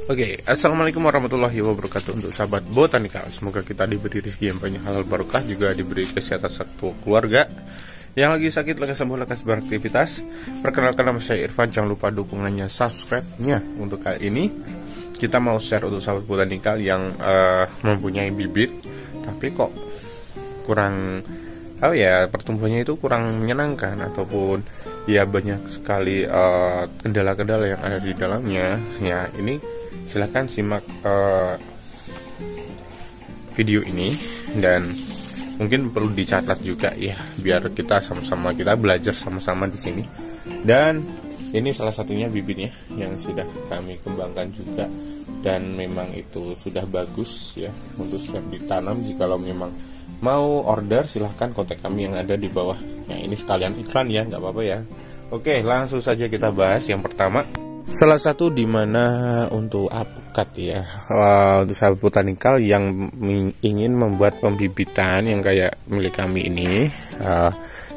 Oke, assalamualaikum warahmatullahi wabarakatuh untuk sahabat botanikal. Semoga kita diberi rezeki yang banyak, halal barokah, juga diberi kesehatan satu keluarga. Yang lagi sakit, lekas sembuh, lekas beraktivitas. Perkenalkan, nama saya Irfan. Jangan lupa dukungannya, subscribe-nya. Untuk kali ini kita mau share untuk sahabat botanikal yang mempunyai bibit, tapi kok kurang pertumbuhannya itu kurang menyenangkan, ataupun ya banyak sekali kendala-kendala yang ada di dalamnya. Ya, ini silahkan simak video ini, dan mungkin perlu dicatat juga ya, biar kita sama-sama kita belajar sama-sama di sini. Dan ini salah satunya bibitnya yang sudah kami kembangkan juga, dan memang itu sudah bagus ya untuk siap ditanam. Jikalau memang mau order, silahkan kontak kami yang ada di bawah. Ya, ini sekalian iklan ya, nggak apa-apa ya. Oke, langsung saja kita bahas. Yang pertama, salah satu dimana untuk apukat ya, untuk sahabat botanikal yang ingin membuat pembibitan yang kayak milik kami ini,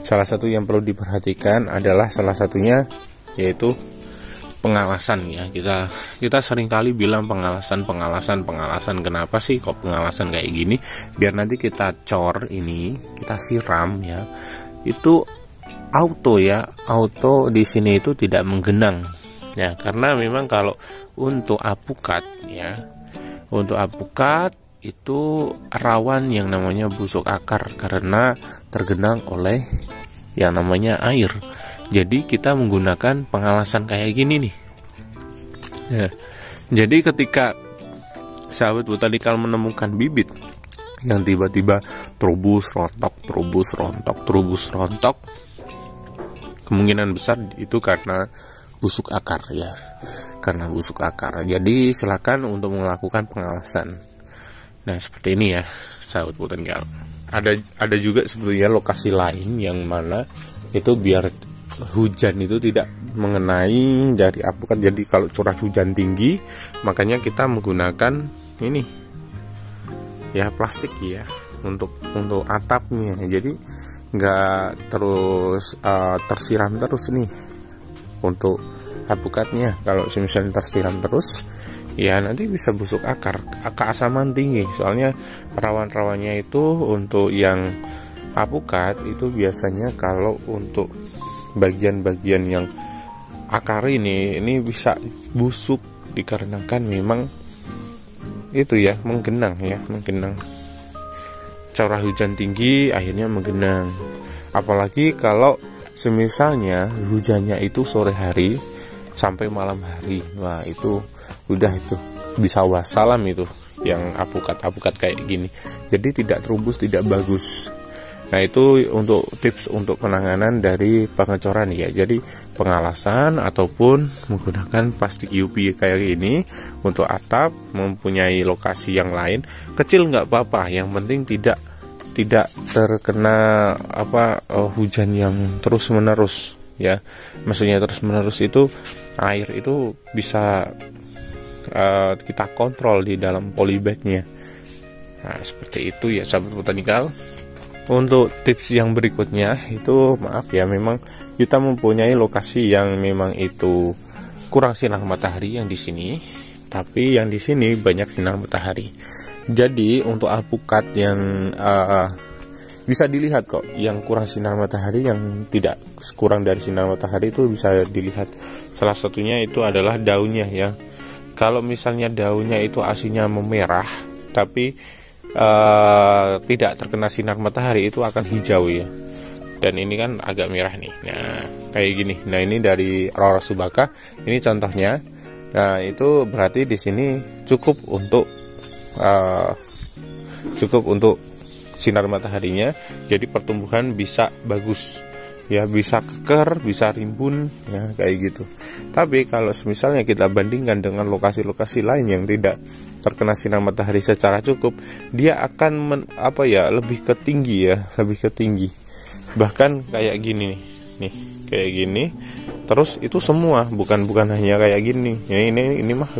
salah satu yang perlu diperhatikan adalah salah satunya yaitu pengawasan ya. Kita seringkali bilang pengalasan. Kenapa sih kok pengalasan kayak gini? Biar nanti kita cor ini, kita siram ya, itu auto di sini itu tidak menggenang ya, karena memang kalau untuk apukat ya, untuk apukat itu rawan yang namanya busuk akar karena tergenang oleh yang namanya air. Jadi kita menggunakan pengalasan kayak gini nih ya. Jadi ketika sahabat botanikal menemukan bibit yang tiba-tiba terubus rontok, kemungkinan besar itu karena busuk akar ya, karena busuk akar. Jadi silakan untuk melakukan pengawasan. Nah, seperti ini ya sahabat botanikal. Ada juga sebetulnya lokasi lain yang mana itu biar hujan itu tidak mengenai dari apukat. Jadi kalau curah hujan tinggi, makanya kita menggunakan ini ya, plastik ya, untuk atapnya. Jadi nggak terus tersiram terus nih untuk apukatnya. Kalau misalnya tersiram terus ya, nanti bisa busuk akar, keasaman tinggi. Soalnya rawan-rawannya itu untuk yang apukat itu biasanya kalau untuk bagian-bagian yang akar ini bisa busuk dikarenakan memang itu ya, menggenang. Curah hujan tinggi akhirnya menggenang. Apalagi kalau semisalnya hujannya itu sore hari sampai malam hari, wah itu udah, itu bisa wassalam itu yang apukat kayak gini. Jadi tidak terubus, tidak bagus. Nah, itu untuk tips untuk penanganan dari pengecoran ya. Jadi pengalasan ataupun menggunakan plastik UV kayak gini untuk atap, mempunyai lokasi yang lain kecil nggak apa-apa, yang penting tidak terkena hujan yang terus menerus ya. Maksudnya terus menerus itu air itu bisa kita kontrol di dalam polybagnya. Nah, seperti itu ya sahabat botanikal. Untuk tips yang berikutnya itu, maaf ya, memang kita mempunyai lokasi yang memang itu kurang sinar matahari yang di sini, tapi yang di sini banyak sinar matahari. Jadi untuk apukat yang bisa dilihat kok, yang kurang sinar matahari, yang tidak kurang dari sinar matahari itu bisa dilihat. Salah satunya itu adalah daunnya ya. Kalau misalnya daunnya itu aslinya memerah, tapi tidak terkena sinar matahari, itu akan hijau ya. Dan ini kan agak merah nih. Nah, kayak gini. Nah, ini dari Aurora subaka. Ini contohnya. Nah, itu berarti di sini cukup untuk sinar mataharinya. Jadi pertumbuhan bisa bagus ya, bisa keker, bisa rimbun ya, kayak gitu. Tapi kalau misalnya kita bandingkan dengan lokasi-lokasi lain yang tidak terkena sinar matahari secara cukup, dia akan lebih ke tinggi ya, bahkan kayak gini nih, kayak gini. Terus itu semua bukan hanya kayak gini. Ini mah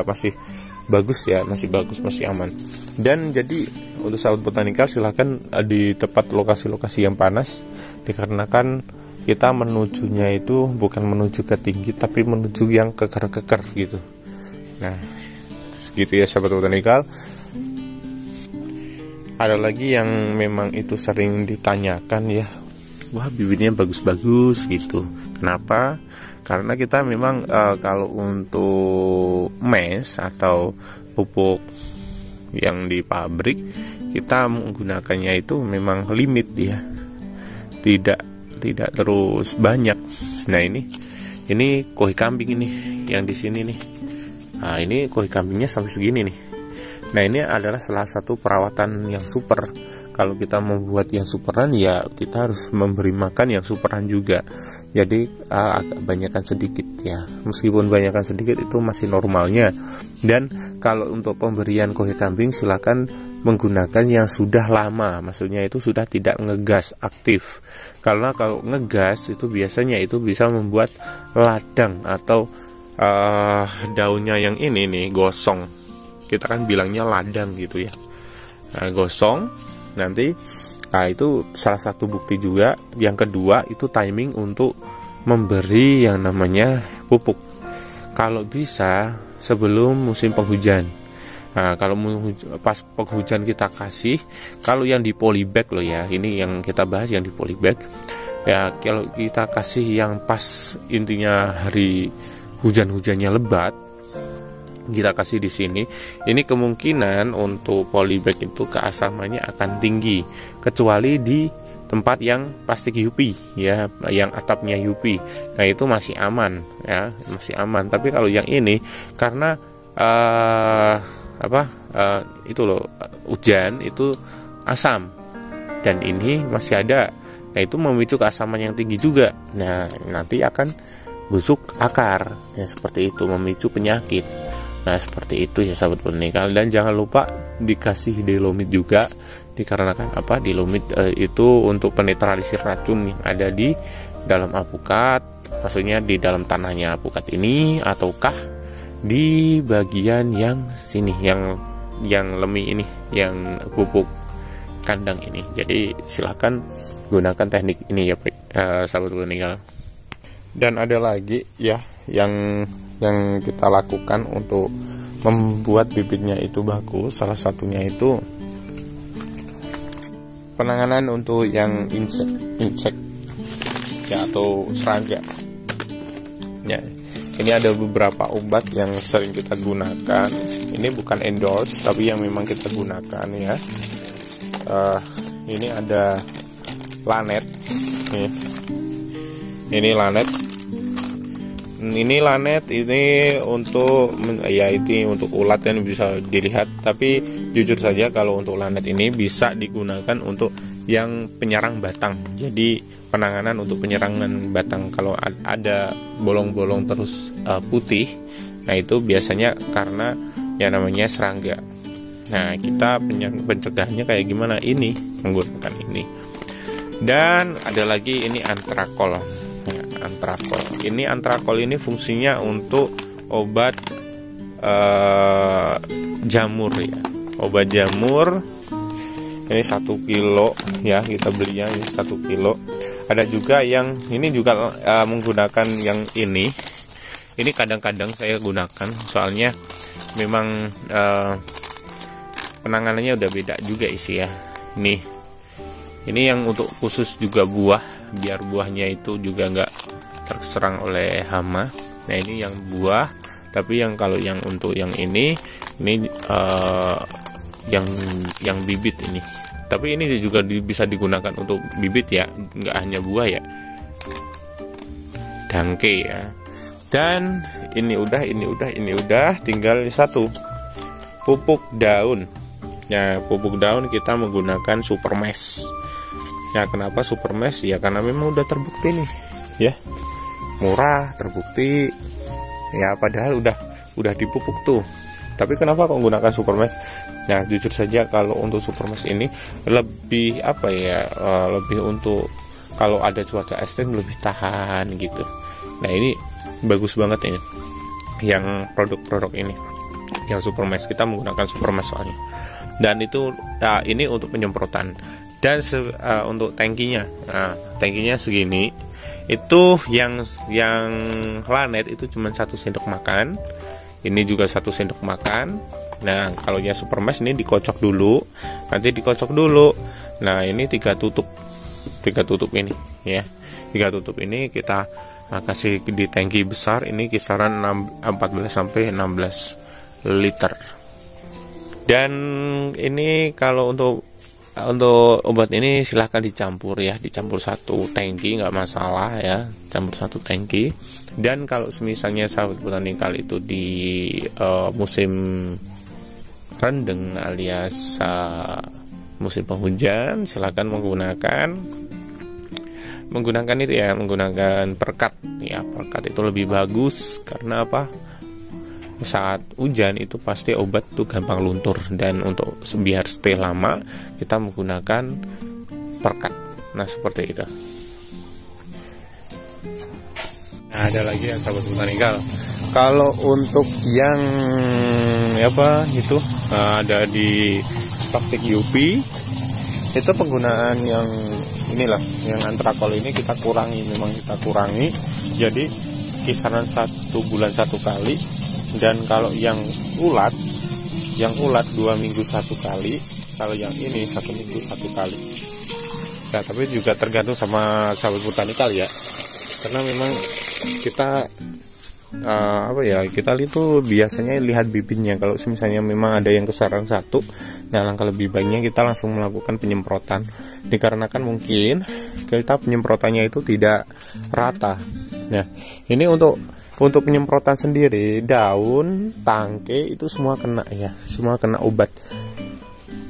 masih bagus ya, masih aman. Dan jadi untuk sahabat botanikal, silahkan di tempat lokasi-lokasi yang panas, dikarenakan kita menujunya itu bukan menuju ke tinggi, tapi menuju yang keker-keker gitu. Nah, gitu ya sahabat botanikal. Ada lagi yang memang itu sering ditanyakan ya, wah bibitnya bagus-bagus gitu. Kenapa? Karena kita memang kalau untuk mes atau pupuk yang di pabrik, kita menggunakannya itu memang limit ya, tidak terus banyak. Nah ini koi kambing ini yang di sini nih. Nah ini koi kambingnya sampai segini nih. Nah ini adalah salah satu perawatan yang super. Kalau kita membuat yang superan ya kita harus memberi makan yang superan juga. Jadi agak banyakkan sedikit ya. Meskipun banyakkan sedikit itu masih normalnya. Dan kalau untuk pemberian koi kambing silakan menggunakan yang sudah lama. Maksudnya itu sudah tidak ngegas aktif. Karena kalau ngegas itu biasanya itu bisa membuat ladang atau daunnya yang ini nih gosong. Kita kan bilangnya ladang gitu ya. Nah, gosong nanti. Nah itu salah satu bukti juga. Yang kedua itu timing untuk memberi yang namanya pupuk. Kalau bisa sebelum musim penghujan. Nah kalau pas penghujan kita kasih. Kalau yang di polybag loh ya, ini yang kita bahas yang di polybag. Ya kalau kita kasih yang pas intinya hari hujan-hujannya lebat, kita kasih di sini, ini kemungkinan untuk polybag itu keasamannya akan tinggi, kecuali di tempat yang plastik UV ya, yang atapnya UV. Nah itu masih aman ya, masih aman. Tapi kalau yang ini karena itu loh hujan itu asam dan ini masih ada. Nah itu memicu keasaman yang tinggi juga. Nah nanti akan busuk akar ya, seperti itu, memicu penyakit. Nah seperti itu ya sahabat botanikal. Dan jangan lupa dikasih Dilomit juga, dikarenakan apa, Dilomit itu untuk penetralisir racun yang ada di dalam alpukat, maksudnya di dalam tanahnya alpukat ini, ataukah di bagian yang sini, yang lemi ini, yang pupuk kandang ini. Jadi silahkan gunakan teknik ini ya sahabat botanikal. Dan ada lagi ya yang kita lakukan untuk membuat bibitnya itu bagus. Salah satunya itu penanganan untuk yang insek ya, atau serangga ya. Ini ada beberapa obat yang sering kita gunakan. Ini bukan endorse tapi yang memang kita gunakan ya. Ini ada Lanet nih. Ini Lanet. Ini Lanet ini untuk ya itu untuk ulat yang bisa dilihat. Tapi jujur saja kalau untuk Lanet ini bisa digunakan untuk yang penyerang batang. Jadi penanganan untuk penyerangan batang kalau ada bolong-bolong terus putih. Nah itu biasanya karena yang namanya serangga. Nah kita pencegahannya kayak gimana? Ini menggunakan ini. Dan ada lagi ini antrakol. Antrakol. Ini antrakol ini fungsinya untuk obat jamur ya. Obat jamur. Ini 1 kilo ya, kita belinya ini 1 kilo. Ada juga yang ini juga menggunakan yang ini. Ini kadang-kadang saya gunakan soalnya memang penanganannya udah beda juga isi ya. Ini yang untuk khusus juga buah, biar buahnya itu juga nggak terserang oleh hama. Nah ini yang buah, tapi yang kalau yang untuk yang ini yang bibit ini. Tapi ini juga bisa digunakan untuk bibit ya, nggak hanya buah ya. Dangke ya. Dan ini udah, tinggal satu, pupuk daun. Ya pupuk daun kita menggunakan Supermesh. Ya kenapa Supermesh? Ya karena memang udah terbukti nih, ya murah, terbukti. Ya padahal udah dipupuk tuh. Tapi kenapa kok menggunakan Supermesh? Nah jujur saja kalau untuk Supermesh ini lebih apa ya, lebih untuk kalau ada cuaca ekstrem lebih tahan gitu. Nah ini bagus banget ini, yang produk-produk ini, yang Supermesh. Kita menggunakan Supermesh soalnya. Dan itu ini untuk penyemprotan. Dan untuk tangkinya, tangkinya segini. Itu yang Lanet itu cuma 1 sendok makan. ini juga 1 sendok makan. Nah, kalau yang Supermax ini dikocok dulu, nanti dikocok dulu. Nah, ini 3 tutup ini ya, 3 tutup ini kita kasih di tangki besar, ini kisaran 14 sampai 16 liter. Dan ini kalau untuk obat ini silahkan dicampur ya, dicampur 1 tangki nggak masalah ya, campur 1 tangki. Dan kalau misalnya sahabat botanikal itu di musim rendeng alias musim penghujan, silahkan menggunakan itu ya, menggunakan perkat ya. Perkat itu lebih bagus karena apa? Saat hujan itu pasti obat tuh gampang luntur, dan untuk biar stay lama kita menggunakan perkat. Nah, seperti itu. Nah, ada lagi ya sahabat botanikal. Kalau untuk yang ada di plastik UV, itu penggunaan yang inilah, yang antrakol ini kita kurangi, jadi kisaran 1 bulan 1 kali. Dan kalau yang ulat 2 minggu 1 kali, kalau yang ini 1 minggu 1 kali. Nah, tapi juga tergantung sama sahabat botanikal ya, karena memang kita kita itu biasanya lihat bibitnya. Kalau misalnya memang ada yang kesarang 1, nah langkah lebih baiknya kita langsung melakukan penyemprotan, dikarenakan mungkin kita penyemprotannya itu tidak rata. Nah, ini untuk penyemprotan sendiri, daun, tangkai itu semua kena ya, semua kena obat.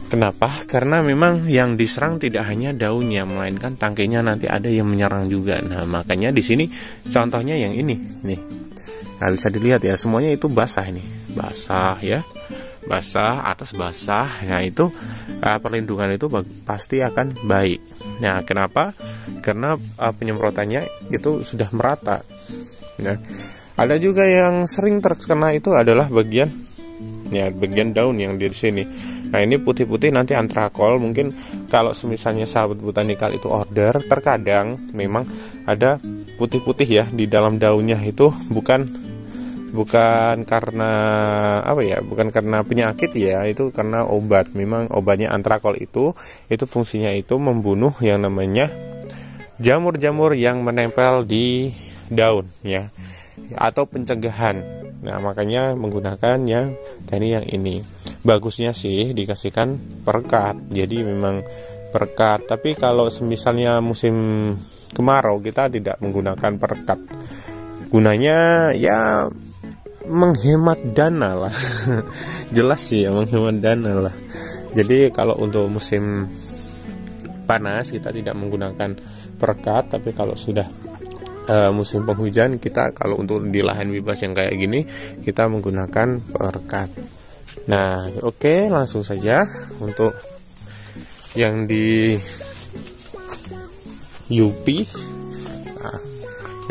Kenapa? Karena memang yang diserang tidak hanya daunnya, melainkan tangkainya nanti ada yang menyerang juga. Nah, makanya di sini contohnya yang ini nih. Nah, bisa dilihat ya, semuanya itu basah ini. Basah ya. Basah, atas basah. Nah, itu perlindungan itu pasti akan baik. Nah, kenapa? Karena penyemprotannya itu sudah merata. Nah, ada juga yang sering terkena itu adalah bagian daun yang di sini. Nah, ini putih-putih nanti antrakol. Mungkin kalau misalnya sahabat botanikal itu order, terkadang memang ada putih-putih ya di dalam daunnya, itu bukan karena bukan karena penyakit ya, itu karena obat. Memang obatnya antrakol itu fungsinya itu membunuh yang namanya jamur-jamur yang menempel di daun ya, atau pencegahan. Nah, makanya menggunakan yang ini. Bagusnya sih dikasihkan perkat. Jadi memang perkat. Tapi kalau misalnya musim kemarau kita tidak menggunakan perkat. Gunanya ya menghemat dana lah. Jelas sih ya, menghemat dana lah. Jadi kalau untuk musim panas kita tidak menggunakan perkat, tapi kalau sudah musim penghujan, kita kalau untuk di lahan bebas yang kayak gini kita menggunakan perkat. Nah, oke, langsung saja untuk yang di UP. Nah,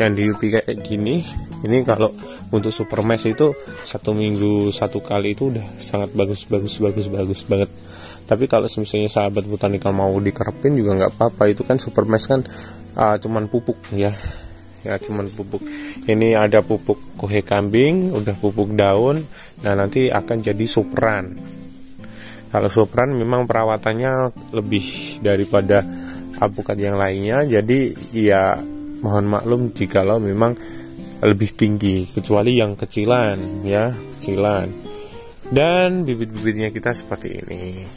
yang di UP kayak gini, ini kalau untuk Supermax itu 1 minggu 1 kali itu udah sangat bagus banget. Tapi kalau misalnya sahabat botanikal mau dikerepin juga nggak apa-apa. Itu kan Supermax kan cuman pupuk ya, cuman pupuk. Ini ada pupuk kohe kambing, udah pupuk daun. Nah, nanti akan jadi superan. Kalau superan memang perawatannya lebih daripada alpukat yang lainnya, jadi ya mohon maklum jikalau memang lebih tinggi, kecuali yang kecilan ya, kecilan. Dan bibit-bibitnya kita seperti ini.